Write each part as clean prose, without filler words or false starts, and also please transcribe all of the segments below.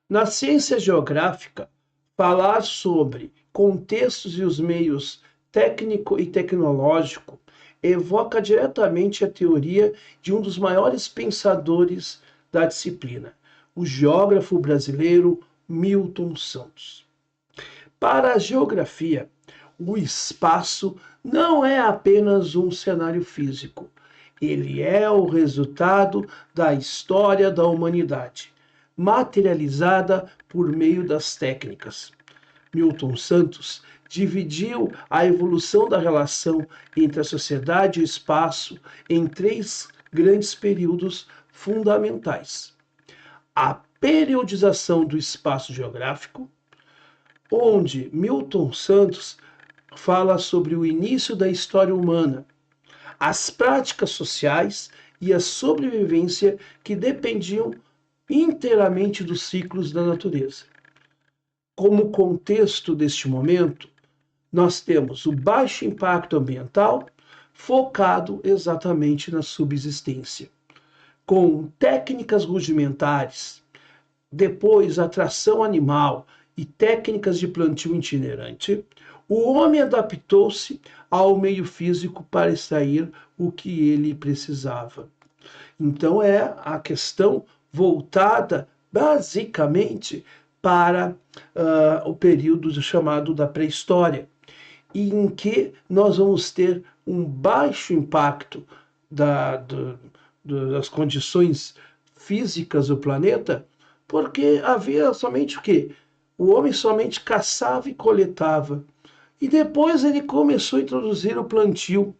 Na ciência geográfica, falar sobre contextos e os meios técnico e tecnológico evoca diretamente a teoria de um dos maiores pensadores da disciplina, o geógrafo brasileiro Milton Santos. Para a geografia, o espaço não é apenas um cenário físico, ele é o resultado da história da humanidade, materializada por meio das técnicas. Milton Santos dividiu a evolução da relação entre a sociedade e o espaço em três grandes períodos fundamentais: a periodização do espaço geográfico, onde Milton Santos fala sobre o início da história humana, as práticas sociais e a sobrevivência que dependiam inteiramente dos ciclos da natureza. Como contexto deste momento, nós temos o baixo impacto ambiental, focado exatamente na subsistência, com técnicas rudimentares, depois a tração animal e técnicas de plantio itinerante, o homem adaptou-se ao meio físico para extrair o que ele precisava. Então é a questão voltada basicamente para o período chamado da pré-história, em que nós vamos ter um baixo impacto das condições físicas do planeta, porque havia somente o quê? O homem somente caçava e coletava. E depois ele começou a introduzir o plantio,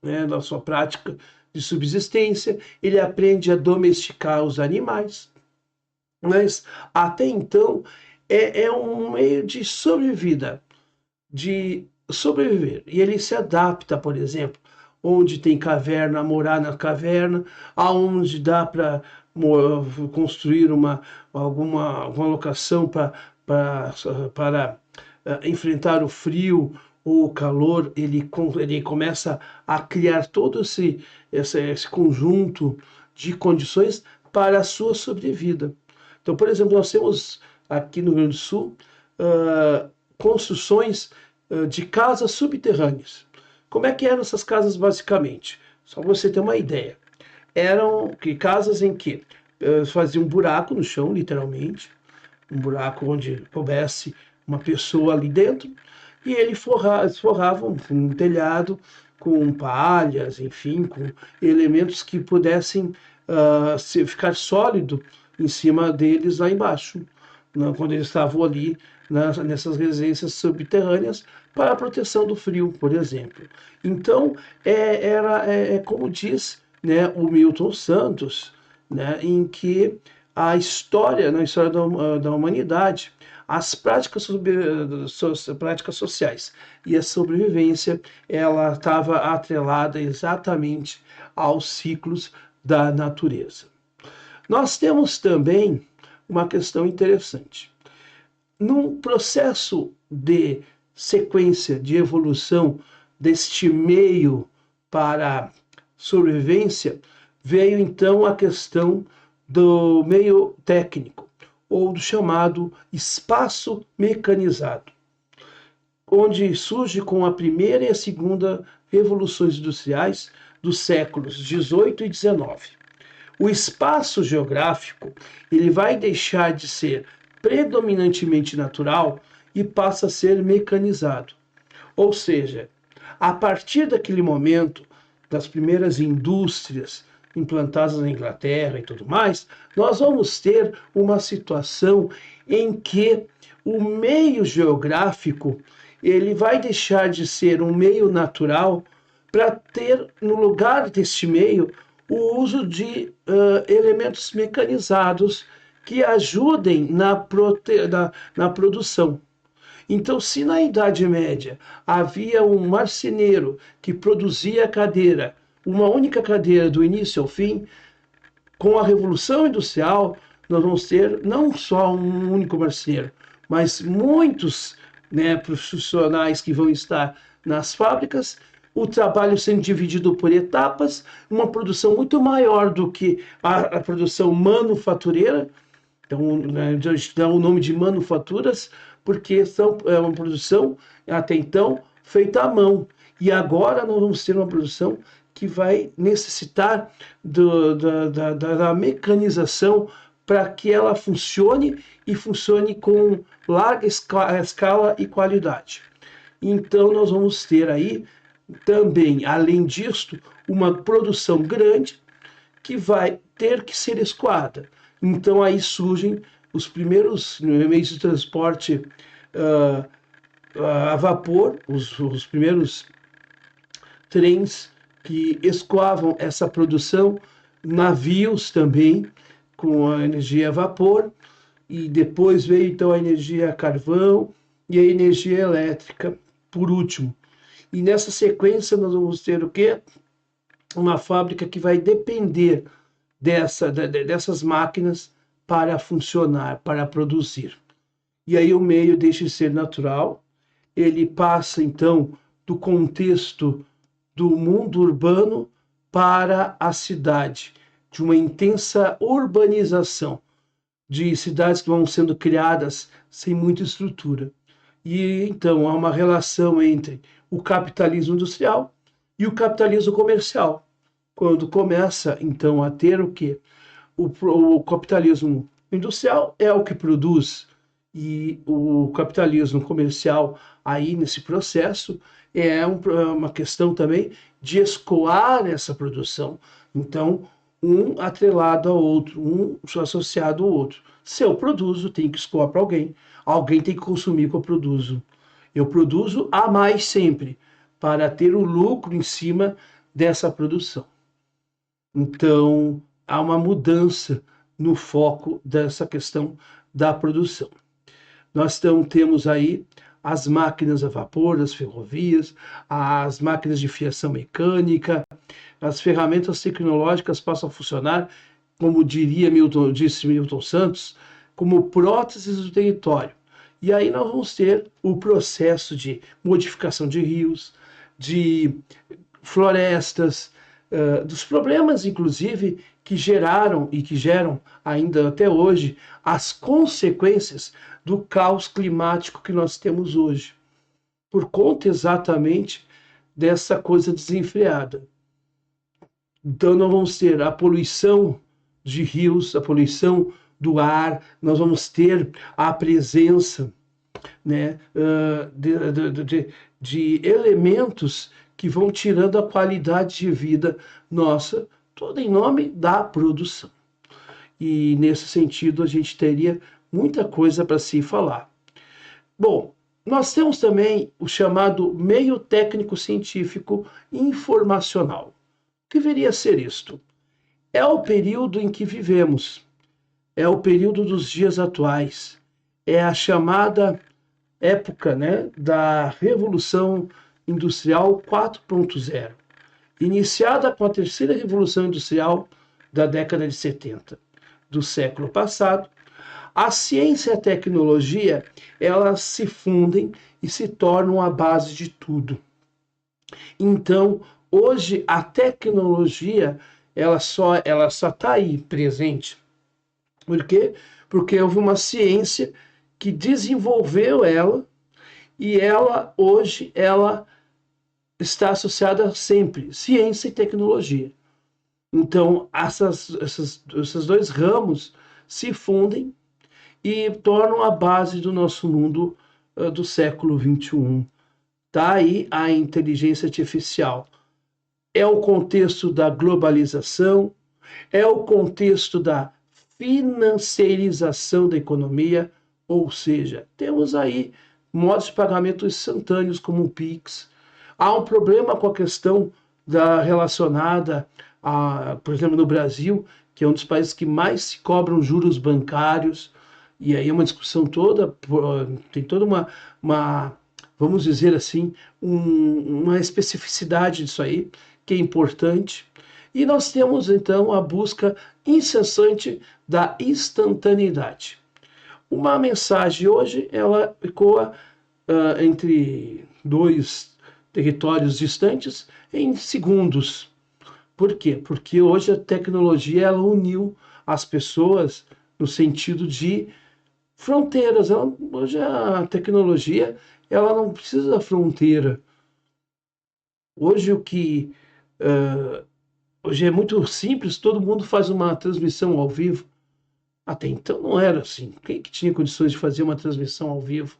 né, na sua prática de subsistência. Ele aprende a domesticar os animais. Mas até então é um meio de sobrevida, de sobreviver. E ele se adapta, por exemplo, onde tem caverna, morar na caverna, aonde dá para construir alguma locação para enfrentar o frio ou o calor. Ele começa a criar todo esse conjunto de condições para a sua sobrevida. Então, por exemplo, nós temos aqui no Rio Grande do Sul construções de casas subterrâneas. Como é que eram essas casas basicamente? Só para você ter uma ideia. Eram casas em que faziam um buraco no chão, literalmente, um buraco onde coubesse uma pessoa ali dentro, e eles forravam um telhado com palhas, enfim, com elementos que pudessem ficar sólido em cima deles lá embaixo, né, quando eles estavam ali nessas residências subterrâneas para a proteção do frio, por exemplo. Então, como diz, né, o Milton Santos, né, em que na história da humanidade, as práticas sociais e a sobrevivência, ela estava atrelada exatamente aos ciclos da natureza. Nós temos também uma questão interessante. Num processo de sequência de evolução deste meio para sobrevivência, veio então a questão do meio técnico, ou do chamado espaço mecanizado, onde surge com a primeira e a segunda revoluções industriais dos séculos 18 e 19. O espaço geográfico, ele vai deixar de ser predominantemente natural e passa a ser mecanizado. Ou seja, a partir daquele momento, das primeiras indústrias implantadas na Inglaterra e tudo mais, nós vamos ter uma situação em que o meio geográfico, ele vai deixar de ser um meio natural para ter, no lugar deste meio, o uso de elementos mecanizados que ajudem na produção. Então, se na Idade Média havia um marceneiro que produzia cadeira, uma única cadeira do início ao fim, com a Revolução Industrial, nós vamos ter não só um único marceneiro, mas muitos, né, profissionais que vão estar nas fábricas, o trabalho sendo dividido por etapas, uma produção muito maior do que a produção manufatureira, Então, né, a gente dá o nome de manufaturas porque é uma produção, até então, feita à mão. E agora nós vamos ter uma produção que vai necessitar da mecanização para que ela funcione e funcione com larga escala e qualidade. Então, nós vamos ter aí também, além disso, uma produção grande que vai ter que ser escoada. Então, aí surgem os primeiros meios de transporte a vapor, os primeiros trens que escoavam essa produção, navios também, com a energia a vapor, e depois veio então a energia a carvão e a energia elétrica, por último. E nessa sequência nós vamos ter o quê? Uma fábrica que vai depender dessas máquinas para funcionar, para produzir. E aí o meio deixa de ser natural, ele passa então do contexto do mundo urbano para a cidade, de uma intensa urbanização, de cidades que vão sendo criadas sem muita estrutura. E então há uma relação entre o capitalismo industrial e o capitalismo comercial. Quando começa então a ter o que? O capitalismo industrial é o que produz, e o capitalismo comercial aí nesse processo uma questão também de escoar essa produção. Então, um atrelado ao outro, um associado ao outro. Se eu produzo, tenho que escoar para alguém. Alguém tem que consumir o que eu produzo. Eu produzo a mais sempre, para ter o lucro em cima dessa produção. Então, há uma mudança no foco dessa questão da produção. Nós temos aí as máquinas a vapor, as ferrovias, as máquinas de fiação mecânica, as ferramentas tecnológicas passam a funcionar, como disse Milton Santos, como próteses do território. E aí nós vamos ter o processo de modificação de rios, de florestas, dos problemas, inclusive, que geraram e que geram ainda até hoje as consequências do caos climático que nós temos hoje, por conta exatamente dessa coisa desenfreada. Então, nós vamos ter a poluição de rios, a poluição do ar, nós vamos ter a presença, né, de elementos que vão tirando a qualidade de vida nossa, tudo em nome da produção. E nesse sentido a gente teria muita coisa para se falar. Bom, nós temos também o chamado meio técnico científico informacional. O que viria a ser isto? É o período em que vivemos, é o período dos dias atuais, é a chamada época, né, da Revolução Industrial 4.0, iniciada com a terceira Revolução Industrial da década de 70 do século passado. A ciência e a tecnologia, elas se fundem e se tornam a base de tudo. Então, hoje, a tecnologia, ela só está aí, presente. Por quê? Porque houve uma ciência que desenvolveu ela, e ela, hoje, ela está associada sempre, ciência e tecnologia. Então, esses dois ramos se fundem e tornam a base do nosso mundo do século XXI. Está aí a inteligência artificial. É o contexto da globalização, é o contexto da financeirização da economia, ou seja, temos aí modos de pagamento instantâneos como o Pix. Há um problema com a questão relacionada por exemplo, no Brasil, que é um dos países que mais se cobram juros bancários, e aí é uma discussão toda, tem toda vamos dizer assim, uma especificidade disso aí, que é importante. E nós temos, então, a busca incessante da instantaneidade. Uma mensagem hoje, ela ecoa entre dois territórios distantes em segundos. Por quê? Porque hoje a tecnologia ela uniu as pessoas no sentido de fronteiras. Hoje a tecnologia ela não precisa da fronteira. Hoje hoje é muito simples, todo mundo faz uma transmissão ao vivo. Até então não era assim. Quem que tinha condições de fazer uma transmissão ao vivo?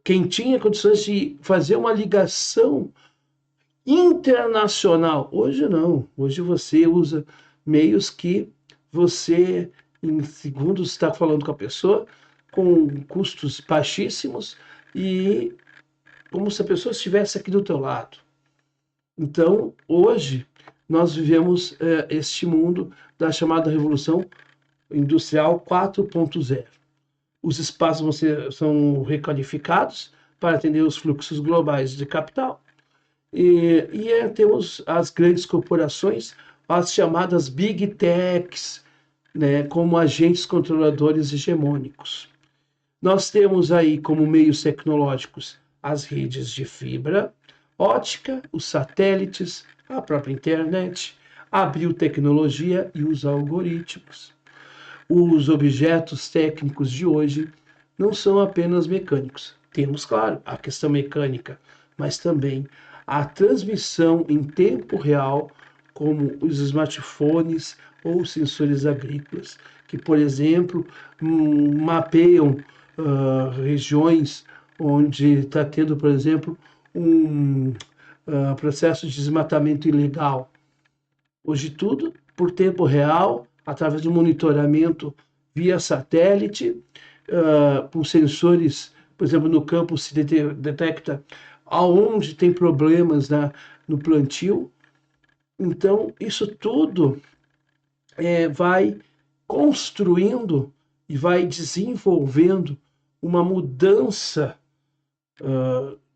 Quem tinha condições de fazer uma ligação internacional? Hoje não. Hoje você usa meios que você, em segundos, está falando com a pessoa, com custos baixíssimos e como se a pessoa estivesse aqui do teu lado. Então, hoje, nós vivemos este mundo da chamada Revolução Industrial 4.0. Os espaços são requalificados para atender os fluxos globais de capital. Temos as grandes corporações, as chamadas Big Techs, né, como agentes controladores hegemônicos. Nós temos aí como meios tecnológicos as redes de fibra ótica, os satélites, a própria internet, a biotecnologia e os algoritmos. Os objetos técnicos de hoje não são apenas mecânicos. Temos, claro, a questão mecânica, mas também a transmissão em tempo real, como os smartphones ou sensores agrícolas, que, por exemplo, mapeiam regiões onde está tendo, por exemplo, um processo de desmatamento ilegal. Hoje tudo por tempo real, através do monitoramento via satélite, por sensores, por exemplo, no campo se detecta aonde tem problemas no plantio. Então, isso tudo vai construindo e vai desenvolvendo uma mudança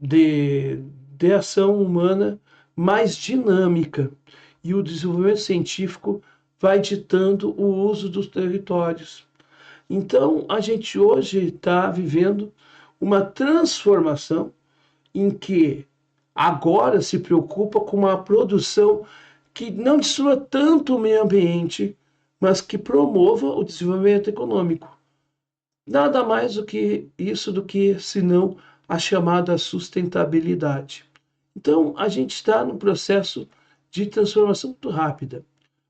de ação humana mais dinâmica. E o desenvolvimento científico vai ditando o uso dos territórios. Então, a gente hoje está vivendo uma transformação em que agora se preocupa com uma produção que não destrua tanto o meio ambiente, mas que promova o desenvolvimento econômico. Nada mais do que isso, senão a chamada sustentabilidade. Então, a gente está num processo de transformação muito rápida.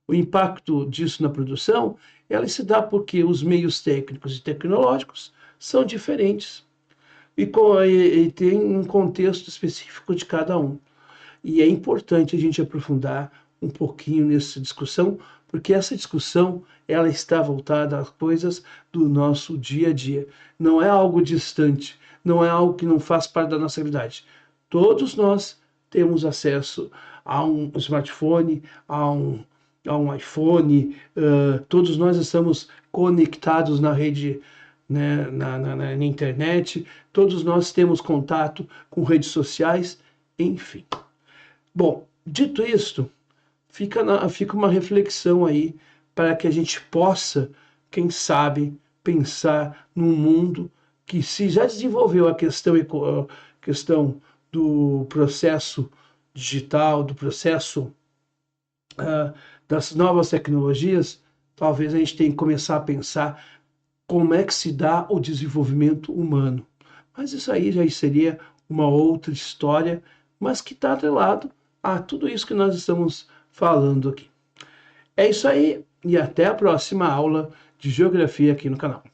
O impacto disso na produção, ela se dá porque os meios técnicos e tecnológicos são diferentes e tem um contexto específico de cada um. E é importante a gente aprofundar um pouquinho nessa discussão, porque essa discussão ela está voltada às coisas do nosso dia a dia. Não é algo distante, não é algo que não faz parte da nossa realidade. Todos nós temos acesso a um smartphone, a um iPhone, todos nós estamos conectados na rede, né, na internet, todos nós temos contato com redes sociais, enfim. Bom, dito isto, fica uma reflexão aí para que a gente possa, quem sabe, pensar num mundo que, se já desenvolveu a questão do processo digital, do processo das novas tecnologias, talvez a gente tenha que começar a pensar como é que se dá o desenvolvimento humano. Mas isso aí já seria uma outra história, mas que está atrelado a tudo isso que nós estamos falando aqui. É isso aí e até a próxima aula de geografia aqui no canal.